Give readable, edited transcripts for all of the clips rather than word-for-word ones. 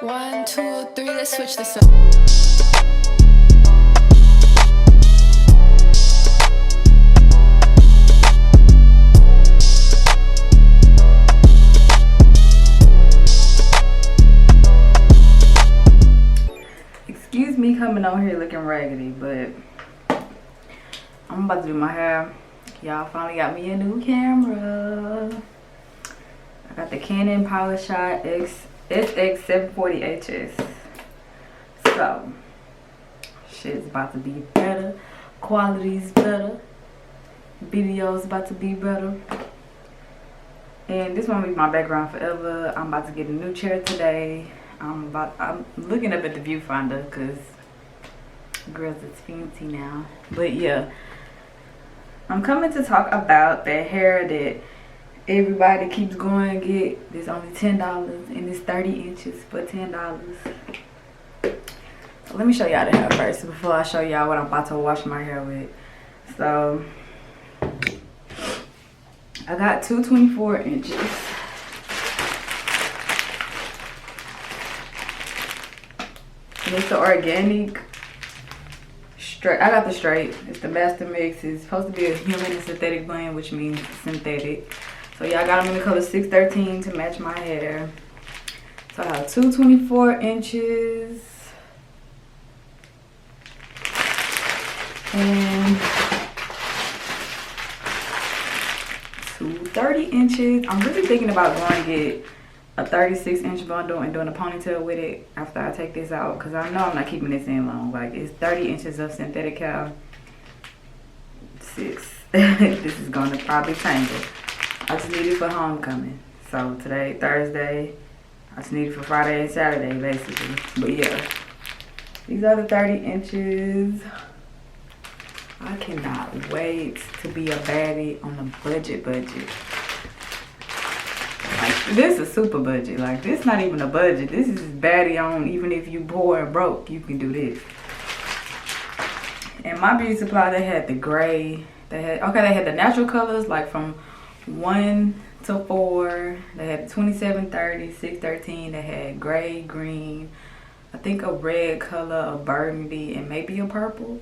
1, 2, 3, let's switch this up. Excuse me coming on here looking raggedy, but I'm about to do my hair. Y'all finally got me a new camera. I got the Canon PowerShot SX740HS. So, shit's about to be better. Quality's better. Video's about to be better. And this won't be my background forever. I'm about to get a new chair today. I'm looking up at the viewfinder because girls, it's fancy now. But yeah, I'm coming to talk about that hair that everybody keeps going to get. It's only $10 and it's 30 inches for $10. So let me show y'all the hair first before I show y'all what I'm about to wash my hair with. So I got two 24 inches. And it's the organic straight. I got the straight. It's the Mastermix. It's supposed to be a human and synthetic blend, which means synthetic. So yeah, I got them in the color 613 to match my hair. So I have two 24 inches. And two 30 inches. I'm really thinking about going to get a 36-inch bundle and doing a ponytail with it after I take this out, because I know I'm not keeping this in long. Like, it's 30 inches of synthetic hair. 6. This is going to probably tangle. I just need it for homecoming. So today, Thursday, I just need it for Friday and Saturday, basically. But yeah, these are the 30 inches. I cannot wait to be a baddie on a budget. Like, this is super budget. Like, this not even a budget. This is baddie on, even if you poor and broke, you can do this. And my beauty supply, they had the gray. They had the natural colors, like from 1 to 4. They had 27, 30, 6, 13. They had gray, green, I think a red color, a burgundy, and maybe a purple.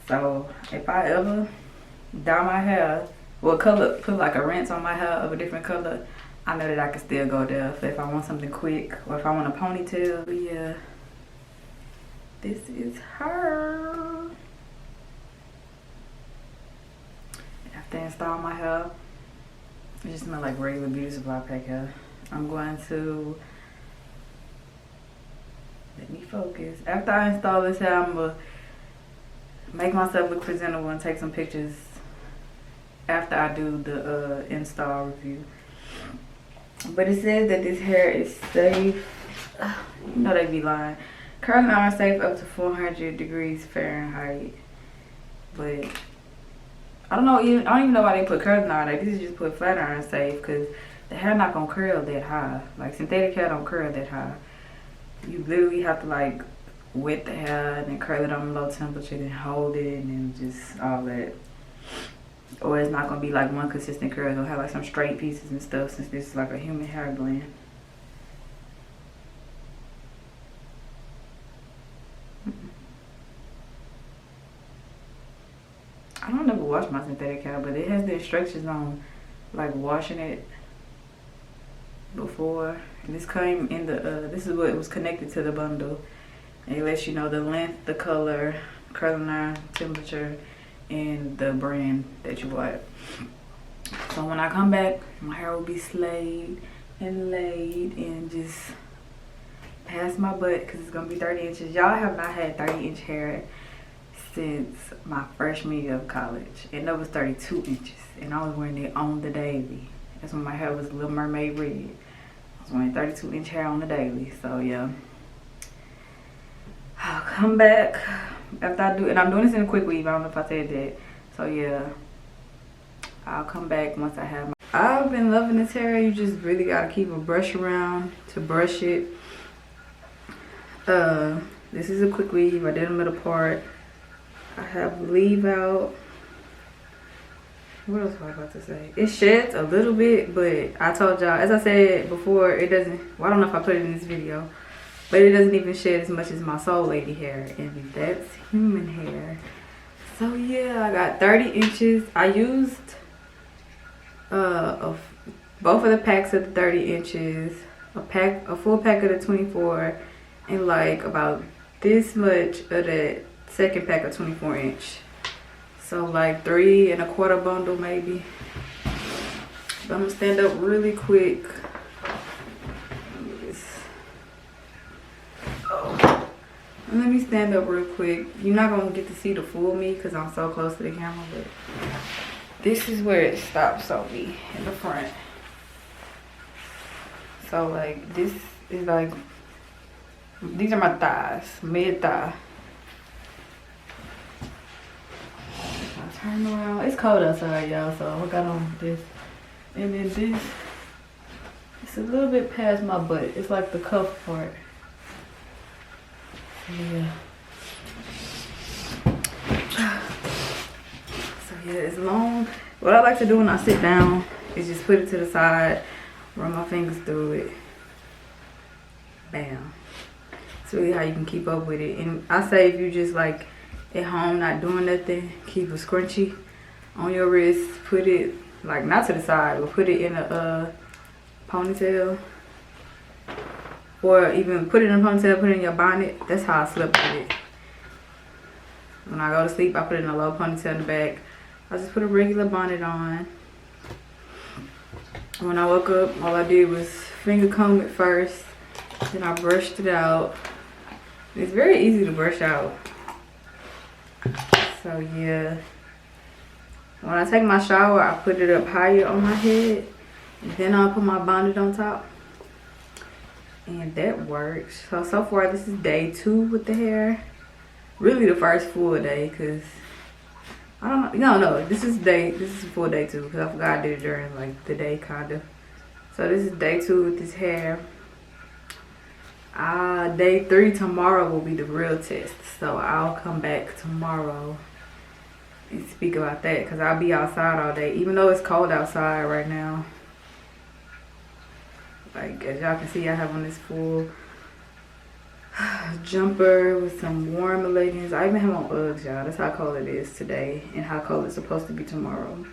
So if I ever dye my hair, well, put like a rinse on my hair of a different color, I know that I can still go there if I want something quick or if I want a ponytail. But yeah, this is her. After I install my hair, it just smells like regular beauty supply pack hair. I'm going to, let me focus. After I install this hair, I'm gonna make myself look presentable and take some pictures after I do the install review. But it says that this hair is safe. You know they be lying. Curling iron safe up to 400 degrees Fahrenheit. But I don't even know why they put curling iron. Like, this is just put flat iron safe, because the hair not gonna curl that high. Like, synthetic hair don't curl that high. You literally have to like wet the hair and then curl it on low temperature, then hold it, and then just all that. Or it's not gonna be like one consistent curl. It's gonna have like some straight pieces and stuff, since this is like a human hair blend. I don't ever wash my synthetic hair, but it has the instructions on like washing it before. And this came in the this is what it was connected to the bundle. And it lets you know the length, the color, curling iron, temperature, and the brand that you bought. So when I come back, my hair will be slayed and laid and just past my butt, because it's gonna be 30 inches. Y'all have not had 30-inch hair since my freshman year of college, and that was 32 inches, and I was wearing it on the daily. That's when my hair was Little Mermaid red. I was wearing 32-inch hair on the daily. So yeah, I'll come back after I do, and I'm doing this in a quick weave. I don't know if I said that. So yeah, I'll come back once I have my, I've been loving this hair. You just really gotta keep a brush around to brush it. This is a quick weave. I did a middle part. I have leave out. What else was I about to say? It sheds a little bit, but I told y'all, as I said before, it doesn't, well, I don't know if I put it in this video, but it doesn't even shed as much as my soul lady hair, and that's human hair. So yeah, I got 30 inches. I used both of the packs of the 30 inches, a full pack of the 24, and like about this much of the second pack of 24 inch. So like 3 1/4 bundle maybe. But I'm gonna stand up really quick. Oh. Let me stand up real quick. You're not gonna get to see the full me because I'm so close to the camera, but this is where it stops on me in the front. So like this is like, these are my thighs, mid thigh. I turn around. It's cold outside, y'all, so I got on this. And then this, it's a little bit past my butt. It's like the cuff part. Yeah. So yeah, it's long. What I like to do when I sit down is just put it to the side, run my fingers through it. Bam. It's really how you can keep up with it. And I say if you just like at home not doing nothing, keep a scrunchie on your wrist, put it like not to the side, but put it in a ponytail. Or even put it in a ponytail, put it in your bonnet. That's how I slept with it. When I go to sleep, I put it in a low ponytail in the back. I just put a regular bonnet on. When I woke up, all I did was finger comb it first. Then I brushed it out. It's very easy to brush out. So yeah. When I take my shower, I put it up higher on my head. And then I'll put my bonnet on top. And that works. So far this is day 2 with the hair. Really the first full day, because I don't know. No, this is full day 2, because I forgot I did it during like the day kinda. So this is day 2 with this hair. Day 3 tomorrow will be the real test. So I'll come back tomorrow and speak about that, because I'll be outside all day, even though it's cold outside right now. Like, as y'all can see, I have on this full jumper with some warm leggings. I even have on Uggs, y'all. That's how cold it is today and how cold it's supposed to be tomorrow.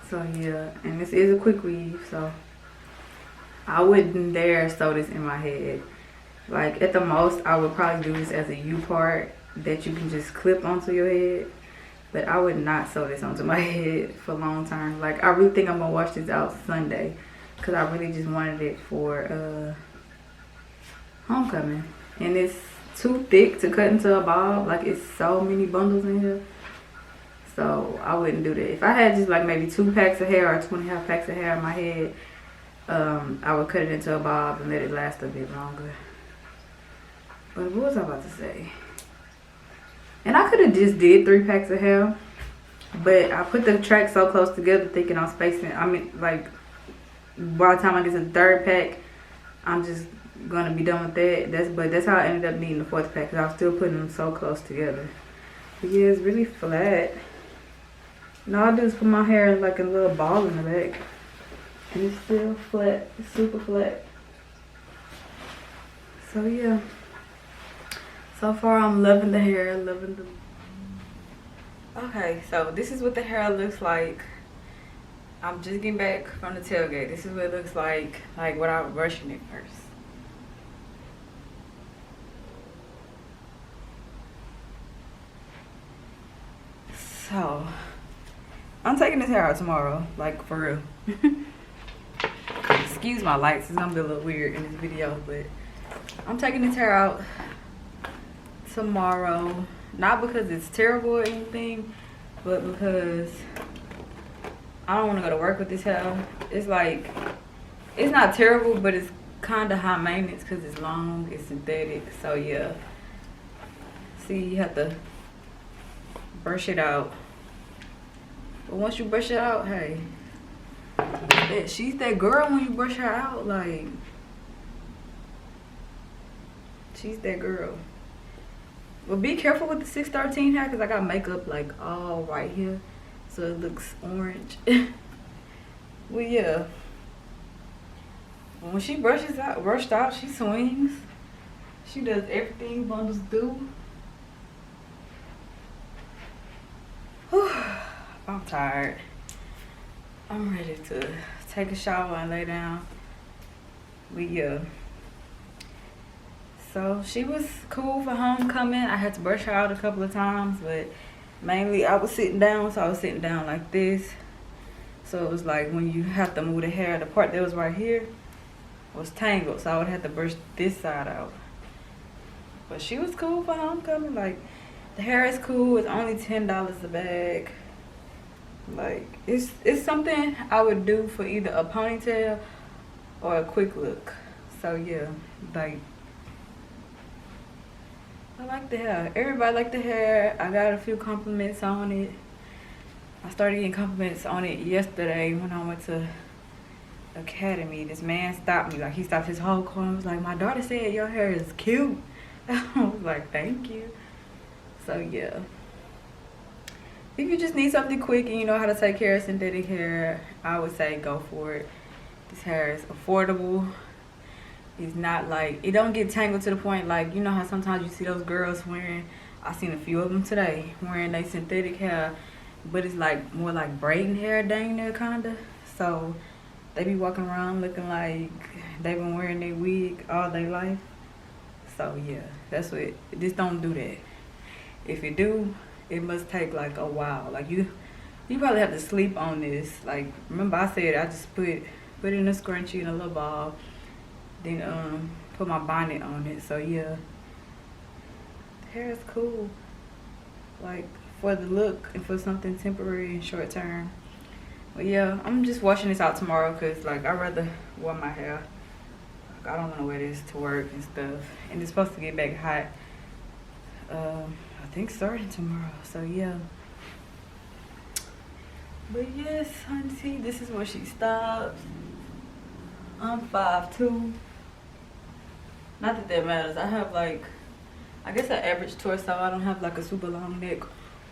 So, yeah. And this is a quick weave, so I wouldn't dare sew this in my head. Like, at the most, I would probably do this as a U part that you can just clip onto your head. But I would not sew this onto my head for long term. Like, I really think I'm going to wash this out Sunday. Because I really just wanted it for homecoming. And it's too thick to cut into a bob. Like, it's so many bundles in here. So I wouldn't do that. If I had just like maybe 2 packs of hair or 2.5 packs of hair in my head, I would cut it into a bob and let it last a bit longer. But what was I about to say? And I could have just did 3 packs of hair. But I put the tracks so close together thinking I'm spacing. I mean, like, by the time I get to the 3rd pack, I'm just gonna be done with that. But that's how I ended up needing the 4th pack, because I was still putting them so close together. But yeah, it's really flat. And all I do is put my hair like a little ball in the back, and it's still flat. It's super flat. So yeah. So far, I'm loving the hair, loving the. Okay, so this is what the hair looks like. I'm just getting back from the tailgate. This is what it looks like without brushing it first. So, I'm taking this hair out tomorrow, like for real. Excuse my lights, it's gonna be a little weird in this video, but I'm taking this hair out tomorrow. Not because it's terrible or anything, but because I don't want to go to work with this hair. It's like, it's not terrible, but it's kind of high maintenance because it's long, it's synthetic. So yeah, see, you have to brush it out. But once you brush it out, hey, she's that girl when you brush her out. Like, she's that girl. But be careful with the 613 hair, because I got makeup like all right here, so it looks orange. Well, yeah. When she brushed out, she swings. She does everything bundles do. Whew, I'm tired. I'm ready to take a shower and lay down. So she was cool for homecoming. I had to brush her out a couple of times, but mainly I was sitting down, so I was sitting down like this. So it was like when you have to move the hair, the part that was right here was tangled, so I would have to brush this side out. But she was cool for homecoming. Like, the hair is cool. It's only $10 a bag. Like, it's something I would do for either a ponytail or a quick look. So yeah, like, I like the hair. Everybody liked the hair. I got a few compliments on it. I started getting compliments on it yesterday when I went to Academy. This man stopped me. Like, he stopped his whole car and was like, my daughter said your hair is cute. I was like, thank you. So yeah, if you just need something quick and you know how to take care of synthetic hair, I would say go for it. This hair is affordable. It's not like, it don't get tangled to the point like, you know how sometimes you see those girls wearing, I seen a few of them today, wearing their synthetic hair, but it's like more like braiding hair dang near kinda. So they be walking around looking like they've been wearing their wig all their life. So yeah, that's what, just don't do that. If you do, it must take like a while. Like you probably have to sleep on this. Like, remember I said I just put it in a scrunchie in a little ball, then put my bonnet on it. So yeah, the hair is cool, like for the look and for something temporary and short term. But yeah, I'm just washing this out tomorrow because like I'd rather wear my hair. Like, I don't want to wear this to work and stuff, and it's supposed to get back hot I think starting tomorrow. So yeah, but yes, auntie, this is where she stops. I'm 5'2". Not that that matters. I have like, I guess an average torso. I don't have like a super long neck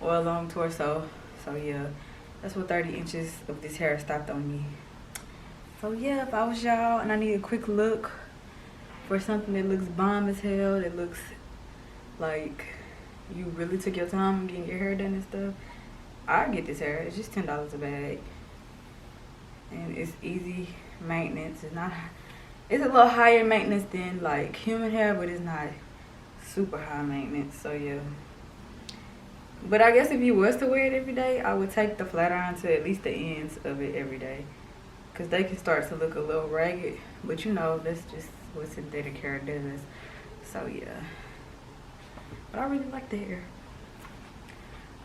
or a long torso. So yeah, that's what 30 inches of this hair stopped on me. So yeah, if I was y'all and I need a quick look for something that looks bomb as hell, that looks like you really took your time getting your hair done and stuff, I get this hair. It's just $10 a bag, and it's easy maintenance. It's a little higher maintenance than like human hair, but it's not super high maintenance. So yeah, but I guess if you was to wear it every day, I would take the flat iron to at least the ends of it every day, because they can start to look a little ragged, but you know, that's just what synthetic hair does. So yeah, but I really like the hair.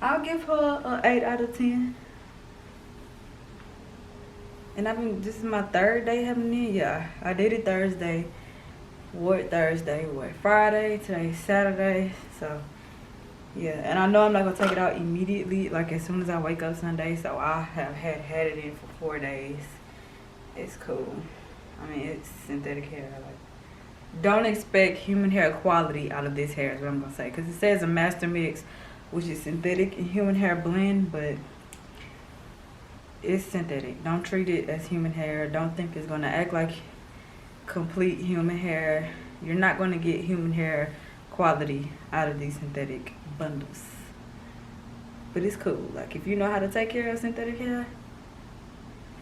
I'll give her an 8 out of 10. And this is my third day having it. Yeah, I did it Thursday. Wore it Thursday, wore it Friday, today's Saturday. So yeah, and I know I'm not gonna take it out immediately, like as soon as I wake up Sunday. So I have had it in for 4 days. It's cool. I mean, it's synthetic hair. Like, don't expect human hair quality out of this hair is what I'm gonna say, because it says a master mix, which is synthetic and human hair blend, but it's synthetic. Don't treat it as human hair. Don't think it's gonna act like complete human hair. You're not gonna get human hair quality out of these synthetic bundles. But it's cool. Like, if you know how to take care of synthetic hair,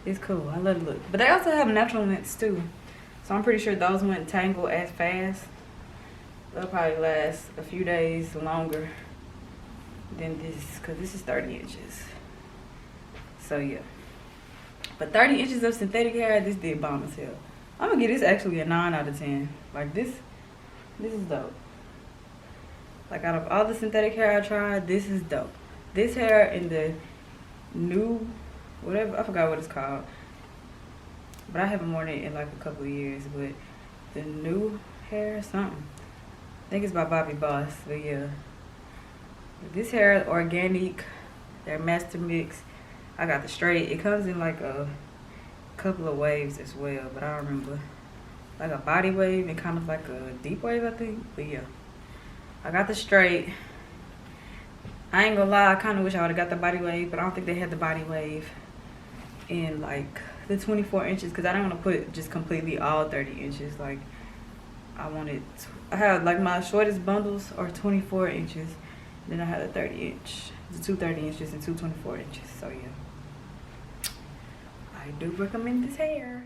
it's cool. I love the look. But they also have natural lengths too, so I'm pretty sure those wouldn't tangle as fast. They'll probably last a few days longer than this, because this is 30 inches. So yeah, but 30 inches of synthetic hair, this did bomb as hell. I'm gonna give this actually a 9 out of 10. Like, this is dope. Like, out of all the synthetic hair I tried, this is dope. This hair in the new, whatever, I forgot what it's called, but I haven't worn it in like a couple of years. But the new hair, something, I think it's by Bobby Boss. But yeah, this hair is Organique, their Mastermix. I got the straight. It comes in like a couple of waves as well, but I don't remember, like a body wave and kind of like a deep wave, I think. But yeah, I got the straight. I ain't gonna lie, I kind of wish I would have got the body wave, but I don't think they had the body wave in like the 24 inches because I don't want to put just completely all 30 inches. Like, I have like my shortest bundles are 24 inches. Then I have the 30 inch, the 230 inches and 2 24 inches. So yeah, I do recommend this hair.